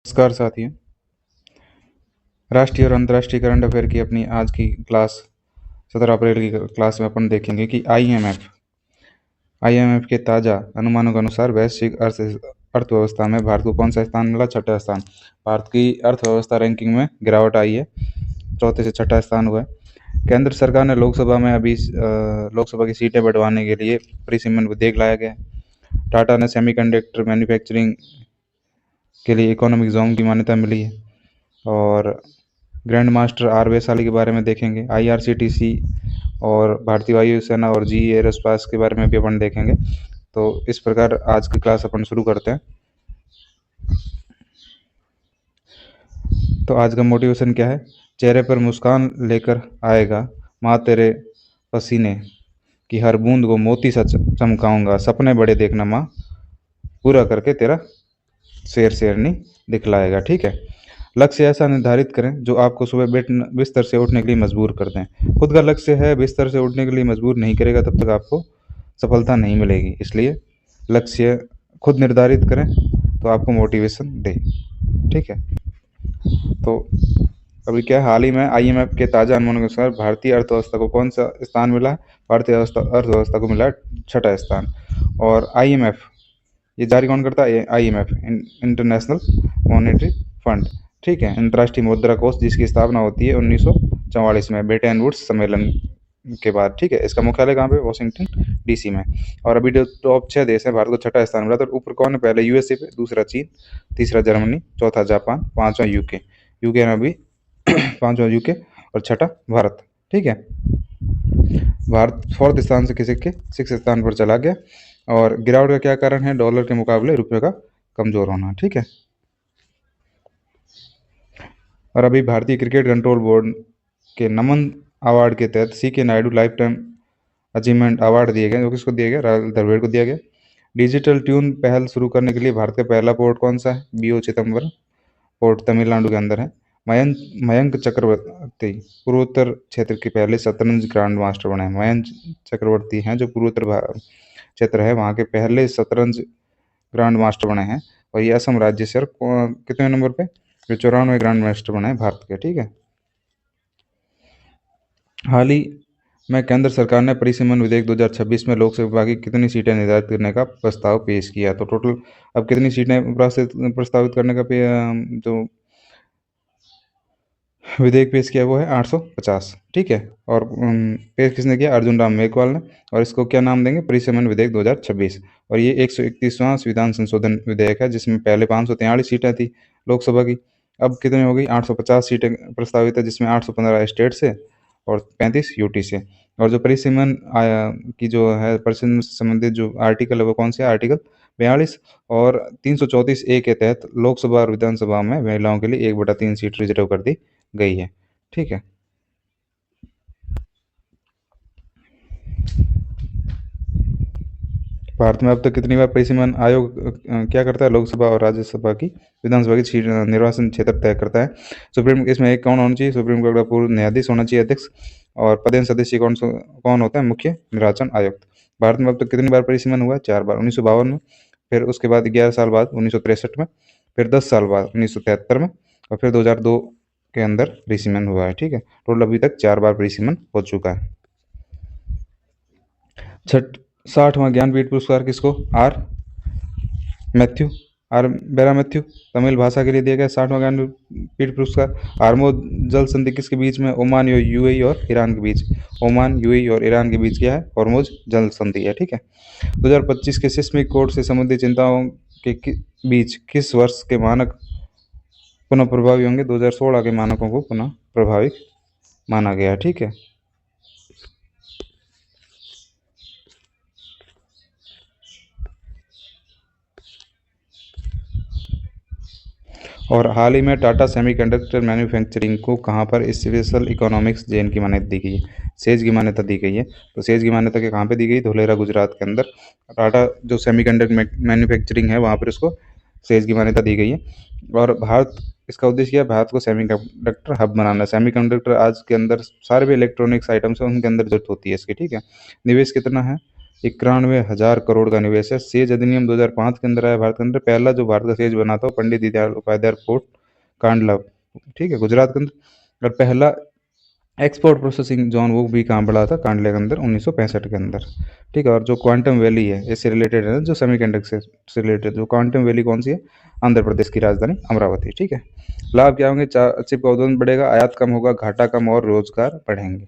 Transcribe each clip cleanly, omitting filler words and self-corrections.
नमस्कार साथियों। राष्ट्रीय और अंतर्राष्ट्रीय करंट अफेयर की अपनी आज की क्लास 17 अप्रैल की क्लास में अपन देखेंगे कि आईएमएफ के ताज़ा अनुमानों के अनुसार वैश्विक अर्थव्यवस्था में भारत को कौन सा स्थान मिला? छठा स्थान। भारत की अर्थव्यवस्था रैंकिंग में गिरावट आई है, चौथे से छठा स्थान हुआ है। केंद्र सरकार ने लोकसभा में अभी लोकसभा की सीटें बढ़वाने के लिए परिसीमन विधेयक लाया गया है। टाटा ने सेमीकंडक्टर मैन्युफैक्चरिंग के लिए इकोनॉमिक जोन की मान्यता मिली है। और ग्रैंड मास्टर आर वैशाली के बारे में देखेंगे। आईआरसीटीसी और भारतीय वायुसेना और जी एरोस्पेस के बारे में भी अपन देखेंगे। तो इस प्रकार आज की क्लास अपन शुरू करते हैं। तो आज का मोटिवेशन क्या है? चेहरे पर मुस्कान लेकर आएगा माँ तेरे पसीने की हर बूंद को मोती सा चमकाऊंगा। सपने बड़े देखना माँ, पूरा करके तेरा शेर शेरनी दिखलाएगा। ठीक है। लक्ष्य ऐसा निर्धारित करें जो आपको सुबह बिस्तर से उठने के लिए मजबूर कर दें। खुद का लक्ष्य है बिस्तर से उठने के लिए मजबूर नहीं करेगा तब तक आपको सफलता नहीं मिलेगी। इसलिए लक्ष्य खुद निर्धारित करें तो आपको मोटिवेशन दे। ठीक है। तो अभी क्या है, हाल ही में आईएमएफ के ताज़ा अनुमानों के अनुसार भारतीय अर्थव्यवस्था को कौन सा स्थान मिला है? भारतीय अर्थव्यवस्था को मिला है छठा स्थान। और आईएमएफ ये जारी कौन करता है? IMF, international monetary fund. ठीक है। अंतर्राष्ट्रीय मुद्रा कोष, जिसकी स्थापना होती है 1944 में ब्रेटन वुड्स सम्मेलन के बाद। ठीक है। इसका मुख्यालय कहाँ पे? वॉशिंगटन डीसी में। और अभी जो टॉप 6 देश हैं, भारत को छठा स्थान मिला। तो ऊपर कौन है? पहले यूएसए पे, दूसरा चीन, तीसरा जर्मनी, चौथा जापान, पांचवा यूके। यूके में अभी पांचवा यूके और छठा भारत। ठीक है। भारत फोर्थ स्थान से किसी के सिक्स स्थान पर चला गया। और गिरावट का क्या कारण है? डॉलर के मुकाबले रुपये का कमजोर होना। ठीक है। और अभी भारतीय क्रिकेट कंट्रोल बोर्ड के नमन अवार्ड के तहत CK Naidu lifetime achievement award दिए गए। जो किसको दिया गया? राहुल द्रविड़ को दिया गया। डिजिटल ट्यून पहल शुरू करने के लिए भारत का पहला पोर्ट कौन सा है? बीओ चिदम्बरम पोर्ट तमिलनाडु के अंदर है। मयंक चक्रवर्ती पूर्वोत्तर क्षेत्र के पहले शतरंज ग्रांड मास्टर बने हैं। मयंक चक्रवर्ती हैं जो पूर्वोत्तर क्षेत्र है, वहाँ के पहले शतरंज ग्रांड मास्टर बने हैं। और ये असम राज्य से कितने नंबर पे? 94 ग्रांड मास्टर बने हैं भारत के। ठीक है। हाल ही में केंद्र सरकार ने परिसीमन विधेयक 2026 में लोकसभा की कितनी सीटें निर्धारित करने का प्रस्ताव पेश किया। तो टोटल अब कितनी सीटें प्रस्तावित करने का जो विधेयक पेश किया वो है 850। ठीक है। और पेश किसने किया? अर्जुन राम मेघवाल ने। और इसको क्या नाम देंगे? परिसीमन विधेयक 2026। और ये 131वां संविधान संशोधन विधेयक है, जिसमें पहले 543 सीटें थी लोकसभा की। अब कितनी हो गई? 850 सीटें प्रस्तावित है, जिसमें 815 स्टेट से और 35 यूटी से। और जो परिसीमन की जो है परिसीमन से संबंधित जो आर्टिकल है वो कौन से? आर्टिकल 42 और 334A के तहत लोकसभा और विधानसभा में महिलाओं के लिए 1/3 सीट रिजर्व कर दी गई है। ठीक है। भारत में अब तक कितनी बार परिसीमन आयोग क्या करता है? लोकसभा और राज्यसभा की, विधानसभा की सीट निर्वाचन क्षेत्र तय करता है। सुप्रीम इसमें एक कौन होना चाहिए? सुप्रीम कोर्ट का पूर्व न्यायाधीश होना चाहिए अध्यक्ष। और पदेन सदस्य कौन होता है? मुख्य निर्वाचन आयुक्त। भारत में अब तक कितनी बार परिसीमन हुआ है? 4 बार। 1952 में, फिर उसके बाद 11 साल बाद 1963 में, फिर 10 साल बाद 1973 में, और फिर 2002 के अंदर परिसीमन हुआ है। ठीक है। टोटल अभी तक 4 बार परिसीमन हो चुका है। 60वां ज्ञानपीठ पुरस्कार किसको? आर बेरा मैथ्यू तमिल भाषा के लिए दिया गया 60वां ज्ञानपीठ पुरस्कार। हार्मोज जल संधि किसके बीच में? ओमान, यूएई और ईरान के बीच। ओमान, यूएई और ईरान के बीच क्या है? हार्मोज जल संधि है। ठीक है। 2025 के सिस्मिक कोड से संबंधित चिंताओं के बीच किस वर्ष के मानक पुनः प्रभावी होंगे? 2016 के मानकों को पुनः प्रभावी माना गया। ठीक है। और हाल ही में टाटा सेमीकंडक्टर मैन्युफैक्चरिंग को कहाँ पर स्पेशल इकोनॉमिक्स जोन की मान्यता दी गई है? सेज की मान्यता दी गई है। तो सेज की मान्यता के कहाँ पे दी गई? धोलेरा गुजरात के अंदर। टाटा जो सेमीकंडक्टर मैन्युफैक्चरिंग है वहाँ पर उसको सेज की मान्यता दी गई है। और भारत, इसका उद्देश्य क्या है? भारत को सेमीकंडक्टर हब बनाना। सेमीकंडक्टर आज के अंदर सारे भी इलेक्ट्रॉनिक्स आइटम्स हैं, उनके अंदर जरूरत होती है इसकी। ठीक है। निवेश कितना है? 91,000 करोड़ का निवेश है। सेज अधिनियम 2005 के अंदर आया भारत के अंदर। पहला जो भारत का सेज बना था वो पंडित दीनदयाल उपाध्याय पोर्ट कांडला, ठीक है, गुजरात के अंदर। और पहला एक्सपोर्ट प्रोसेसिंग जोन वो भी कहाँ बढ़ा था, कांडले के अंदर 1965 के अंदर, ठीक है। और जो क्वांटम वैली है इससे रिलेटेड है, जो सेमीकंडक्टर से रिलेटेड, जो क्वांटम वैली कौन सी है, आंध्र प्रदेश की राजधानी अमरावती, ठीक है। लाभ क्या होंगे, चिप का उत्पादन बढ़ेगा, आयात कम होगा, घाटा कम और रोजगार बढ़ेंगे,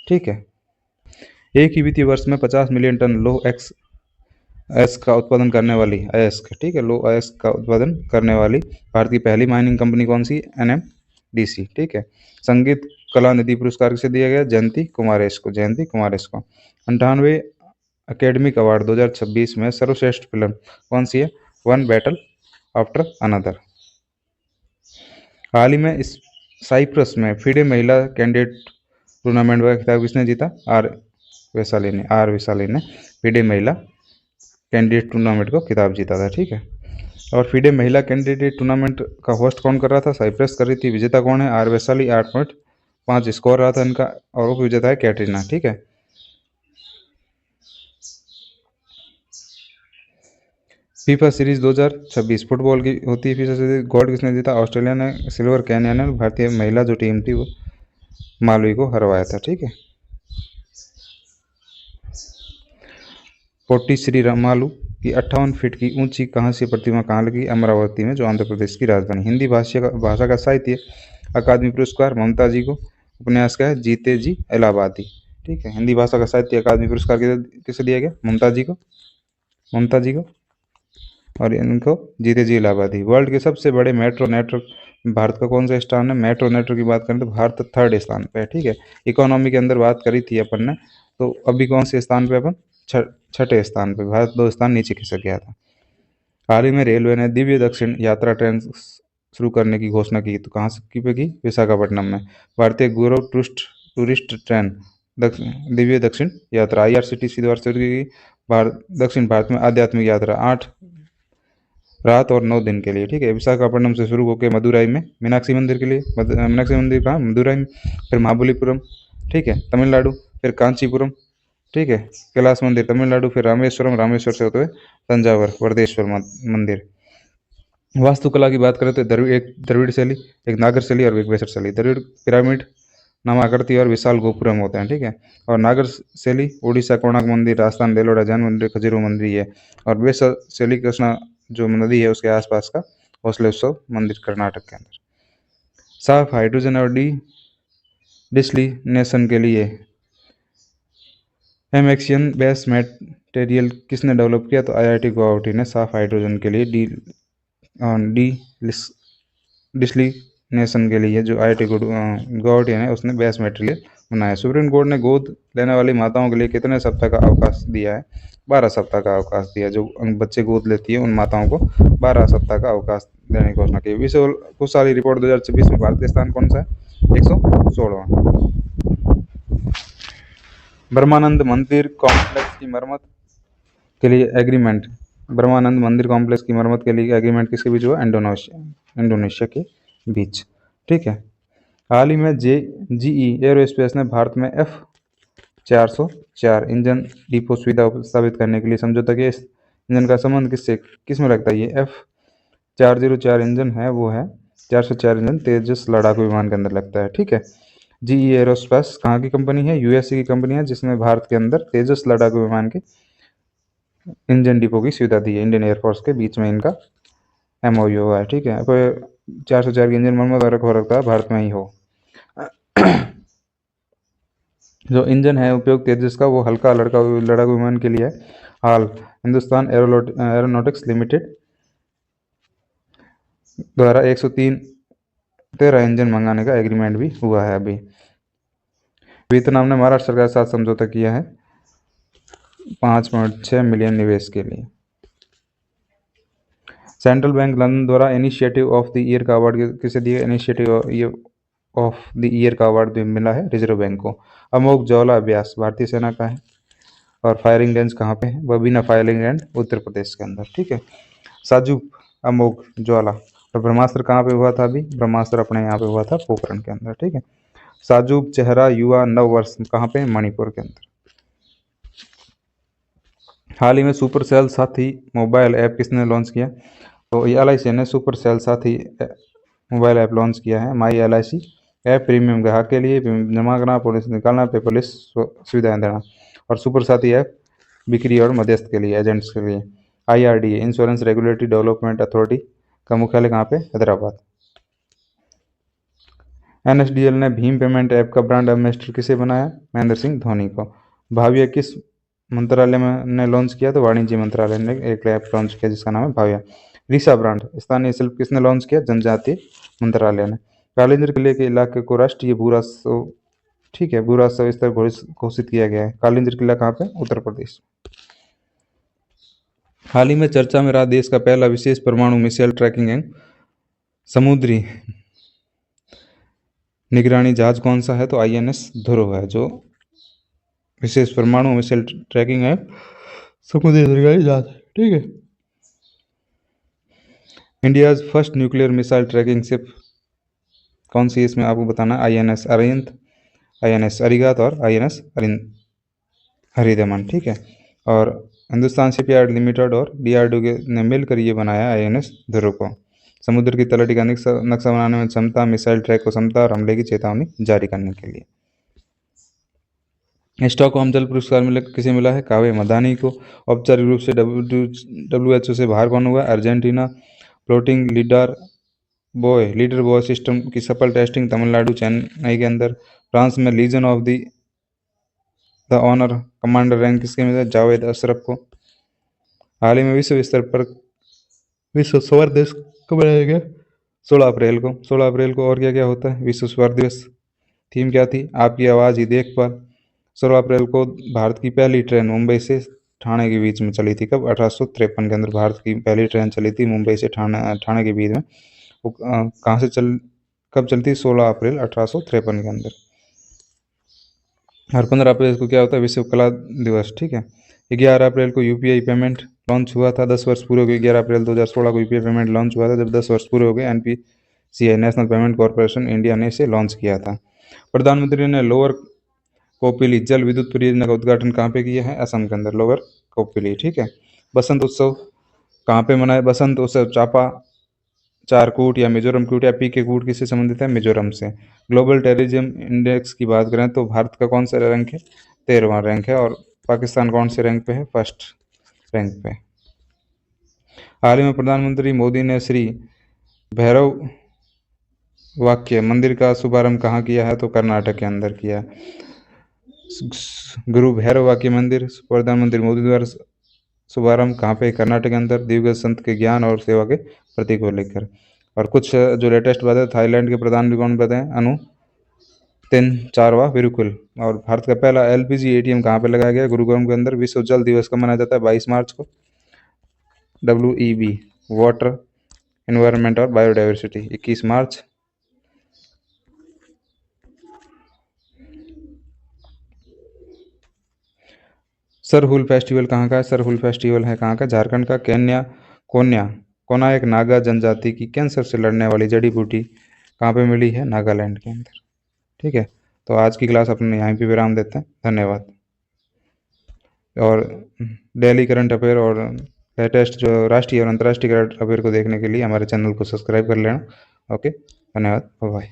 ठीक है। एक ही वित्तीय वर्ष में 50 मिलियन टन लो एक्स एस का उत्पादन करने वाली अयस्क, ठीक है, लो अयस्क का उत्पादन करने वाली भारत की पहली माइनिंग कंपनी कौन सी, NMDC, ठीक है। संगीत कला निधि पुरस्कार किसे दिया गया, जयंती कुमारेश को, जयंती कुमारेश को। 98 अकेडमिक अवार्ड 2026 में सर्वश्रेष्ठ फिल्म कौन सी है, वन बैटल आफ्टर अनदर। हाल ही में इस साइप्रस में फिडे महिला कैंडिडेट टूर्नामेंट का खिताब किसने जीता, आर विशाली ने फिडे महिला कैंडिडेट टूर्नामेंट को खिताब जीता था, ठीक है। और फिडे महिला कैंडिडेट टूर्नामेंट का होस्ट कौन कर रहा था, साइप्रस कर रही थी। विजेता कौन है, आर वैशाली, 8.5 स्कोर रहा था इनका, और उप विजेता है कैटरीना, ठीक है। फीफा सीरीज 2026 फुटबॉल की होती है फीफा सीरीज, गोल्ड किसने जीता, ऑस्ट्रेलिया ने, सिल्वर केन्या ने। भारतीय महिला जो टीम थी वो मालवी को हरवाया था, ठीक है। पोटी श्री रामालू की 58 फीट की ऊंची कांस्य प्रतिमा कहाँ लगी, अमरावती में, जो आंध्र प्रदेश की राजधानी। हिंदी भाषा का साहित्य अकादमी पुरस्कार ममता जी को। उपन्यास का है जीते जी इलाहाबादी, ठीक है। हिंदी भाषा का साहित्य अकादमी पुरस्कार किसे दिया गया, ममता जी को, और इनको जीते जी इलाहाबादी। वर्ल्ड के सबसे बड़े मेट्रो नेटवर्क भारत का कौन सा स्थान है, मेट्रो नेटवर्क की बात करें तो भारत 3rd स्थान पे है, ठीक है। इकोनॉमी के अंदर बात करी थी अपन ने, तो अभी कौन से स्थान पे, अपन 6ठे स्थान पे, भारत 2 स्थान नीचे खिसक गया था। हाल ही में रेलवे ने दिव्य दक्षिण यात्रा ट्रेन शुरू करने की घोषणा की, तो कहाँ से की, विशाखापट्टनम में। भारतीय गौरव टूरिस्ट ट्रेन दिव्य दक्षिण यात्रा IRCTC द्वारा शुरू की गई दक्षिण भारत में आध्यात्मिक यात्रा 8 रात और 9 दिन के लिए, ठीक है। विशाखापट्टनम से शुरू होकर मदुराई में मीनाक्षी मंदिर के लिए, मीनाक्षी मंदिर कहाँ, मदुराई में। फिर महाबलीपुरम, ठीक है, तमिलनाडु। फिर कांचीपुरम, ठीक है, कैलाश मंदिर तमिलनाडु। फिर रामेश्वर से होते हुए तंजावर वर्देश्वर मंदिर। वास्तुकला की बात करें तो एक द्रविड़ शैली, एक नागर शैली और एक वेसर शैली। द्रविड़ पिरामिड नामाकृति और विशाल गोपुरम होते हैं, ठीक है। और नागर शैली उड़ीसा कोणार्क मंदिर, राजस्थान देलोड़ा जैन मंदिर, खजुराहो मंदिर है। और वेसर शैली कृष्णा जो नदी है उसके आसपास का हौसले उत्सव मंदिर कर्नाटक के अंदर। साफ हाइड्रोजन और डिस्टिलेशन के लिए एमेक्सियन बेस मटेरियल किसने डेवलप किया, तो IIT गुवाहाटी ने साफ हाइड्रोजन के लिए डिस्टिलेशन के लिए जो IIT गुवाहाटी है उसने बेस मटेरियल बनाया। सुप्रीम कोर्ट ने गोद लेने वाली माताओं के लिए कितने सप्ताह का अवकाश दिया है, 12 सप्ताह का अवकाश दिया। जो बच्चे गोद लेती है उन माताओं को 12 सप्ताह का अवकाश देने की घोषणा की। विश्व खुशहाली रिपोर्ट 2026 में भारत का स्थान कौन सा है, 116वां। ब्रह्मानंद मंदिर कॉम्प्लेक्स की मरम्मत के लिए एग्रीमेंट, ब्रह्मानंद मंदिर कॉम्प्लेक्स की मरम्मत के लिए एग्रीमेंट किसके बीच हुआ, इंडोनेशिया के बीच, ठीक है। हाल ही में GE एरोस्पेस ने भारत में F404 इंजन डिपो सुविधा स्थापित करने के लिए समझौता किया। इस इंजन का संबंध किस में लगता है, ये F404 इंजन है, वो है 404 इंजन तेजस लड़ाकू विमान के अंदर लगता है, ठीक है। GE एरोस्पेस कहाँ की कंपनी है, USA की कंपनी है, जिसमें भारत के अंदर तेजस लड़ाकू विमान के इंजन डिपो की सुविधा दी है। इंडियन एयरफोर्स के बीच में इनका MOU हुआ है, ठीक है। कोई 404 की इंजन मरम्मत हो रखता है भारत में ही हो। जो इंजन है उपयोग तेजस का वो हल्का लड़ाकू विमान के लिए है। हाल हिंदुस्तान एरोनॉटिक्स लिमिटेड द्वारा 113 इंजन मंगाने का एग्रीमेंट भी हुआ है। अभी वियतनाम ने महाराष्ट्र सरकार के साथ समझौता किया है 5.6 मिलियन निवेश के लिए। सेंट्रल बैंक लंदन द्वारा इनिशिएटिव ऑफ द ईयर का अवार्ड किसे दिया, इनिशिएटिव ऑफ द ईयर का अवार्ड भी मिला है रिजर्व बैंक को। अमोघ ज्वाला अभ्यास भारतीय सेना का है। और फायरिंग रेंज कहाँ पे है, बबीना फायरिंग रेंज उत्तर प्रदेश के अंदर, ठीक है। साजूक अमोघ ज्वाला। और ब्रह्मास्त्र कहाँ पे हुआ था, अभी ब्रह्मास्त्र अपने यहाँ पे हुआ था पोखरण के अंदर, ठीक है। साजूक चेहरा युवा नव वर्ष कहाँ पे, मणिपुर के अंदर। हाल ही में सुपर सेल साथी मोबाइल ऐप किसने लॉन्च किया? तो ये LIC ने सुपर सेल साथी मोबाइल ऐप लॉन्च किया है। माई LIC ऐप प्रीमियम ग्राहक के लिए जमा करना, पॉलिसी निकालना, पेपरलेस सुविधाएं देना। और सुपर साथी ऐप बिक्री और मध्यस्थ के लिए, एजेंट्स के लिए। IRDA insurance regulatory development authority का मुख्यालय कहाँ पे? हैदराबाद। NSDL ने भीम पेमेंट ऐप का ब्रांड एम्बेसडर किसे बनाया? महेंद्र सिंह धोनी को। भाविया किस मंत्रालय में ने लॉन्च किया? तो वाणिज्य मंत्रालय ने एक ऐप लॉन्च किया जिसका नाम है भाविया। रीसा ब्रांड स्थानीय शिल्प किसने लॉन्च किया? जनजातीय मंत्रालय ने। कालिंजर किले के इलाके को राष्ट्रीय भू राजस्व, ठीक है, भू राजस्व स्तर घोषित किया गया है। कालिंजर किला कहाँ पे? उत्तर प्रदेश। हाल ही में चर्चा में रहा देश का पहला विशेष परमाणु मिसाइल ट्रैकिंग एंड समुद्री निगरानी जहाज कौन सा है? तो INS ध्रुव है, जो विशेष परमाणु मिसाइल ट्रैकिंग है समुद्री निगरानी जहाज, ठीक है। India's first nuclear missile tracking ship कौन सी है? इसमें आपको बताना है INS अरिहंत, INS अरिहंत और INS हरिदमन, ठीक है। और हिंदुस्तान शिपयार्ड लिमिटेड और DRDO ने मिलकर ये बनाया INS ध्रुव को। समुद्र की तलहटी का नक्शा बनाने में क्षमता, मिसाइल ट्रैक को क्षमता और हमले की चेतावनी जारी करने के लिए। स्टॉकहोम जल पुरस्कार किसे मिला है? काव्य मदानी को। औपचारिक रूप से WHO से बाहर कौन हुआ? Argentina. Floating leader buoy system की सफल टेस्टिंग तमिलनाडु, चेन्नई के अंदर। फ्रांस में legion of the honour commander rank किसके मिला? जावेद अशरफ को। हाल ही में विश्व स्तर पर विश्व स्वर दिवस कब मनाया गया? 16 अप्रैल को। 16 अप्रैल को। और क्या क्या होता है विश्व स्वर दिवस? थीम क्या थी? आपकी आवाज़ ही देखभाल। 16 अप्रैल को भारत की पहली ट्रेन मुंबई से ठाणे के बीच में चली थी। कब? 1853 के अंदर भारत की पहली ट्रेन चली थी मुंबई से ठाणे के बीच में। वो कहाँ से कब चलती? 16 अप्रैल 1853 के अंदर। हर 15 अप्रैल को क्या होता है? विश्व कला दिवस, ठीक है। 11 अप्रैल को UPI पेमेंट लॉन्च हुआ था। 10 वर्ष पूरे हो गए। 11 अप्रैल 2016 को UPI पेमेंट लॉन्च हुआ था। जब 10 वर्ष पूरे हो गए, NPCI national payment corporation India ने इसे लॉन्च किया था। प्रधानमंत्री ने लोअर कोपिली जल विद्युत परियोजना का उद्घाटन कहाँ पे किया है? असम के अंदर, लोअर कोपिली, ठीक है। बसंत उत्सव कहाँ पे मनाए? बसंत उत्सव चापा चारकूट या मिजोरम कूट या PK कूट किससे संबंधित है? मिजोरम से। ग्लोबल टेररिज्म इंडेक्स की बात करें तो भारत का कौन सा रैंक है? 13वां रैंक है। और पाकिस्तान कौन से रैंक पे है? फर्स्ट रैंक पे। हाल ही में प्रधानमंत्री मोदी ने श्री भैरव वाक्य मंदिर का शुभारंभ कहाँ किया है? तो कर्नाटक के अंदर किया। गुरु भैरव वाक्य मंदिर प्रधानमंत्री मोदी द्वारा शुभारंभ कहाँ पे? कर्नाटक के अंदर। दिवंगत संत के ज्ञान और सेवा के प्रतीक को लेकर। और कुछ जो लेटेस्ट बात है, थाईलैंड के प्रधानमंत्री कौन बताएं? अनु तिन चारवा विरुकुल। और भारत का पहला LPG ATM कहाँ पे लगाया गया? गुरुग्राम के अंदर। विश्व जल दिवस कब मनाया जाता है? 22 मार्च को। WEB वाटर एनवायरनमेंट और बायोडाइवर्सिटी 21 मार्च। सरहुल फेस्टिवल कहाँ का है? सरहुल फेस्टिवल है कहाँ का? झारखंड का। कोना एक नागा जनजाति की कैंसर से लड़ने वाली जड़ी बूटी कहाँ पे मिली है? नागालैंड के अंदर, ठीक है। तो आज की क्लास अपने यहाँ पे विराम देते हैं। धन्यवाद। और डेली करंट अफेयर और लेटेस्ट जो राष्ट्रीय और अंतर्राष्ट्रीय करंट अफेयर को देखने के लिए हमारे चैनल को सब्सक्राइब कर लेना। ओके, धन्यवाद, बाय।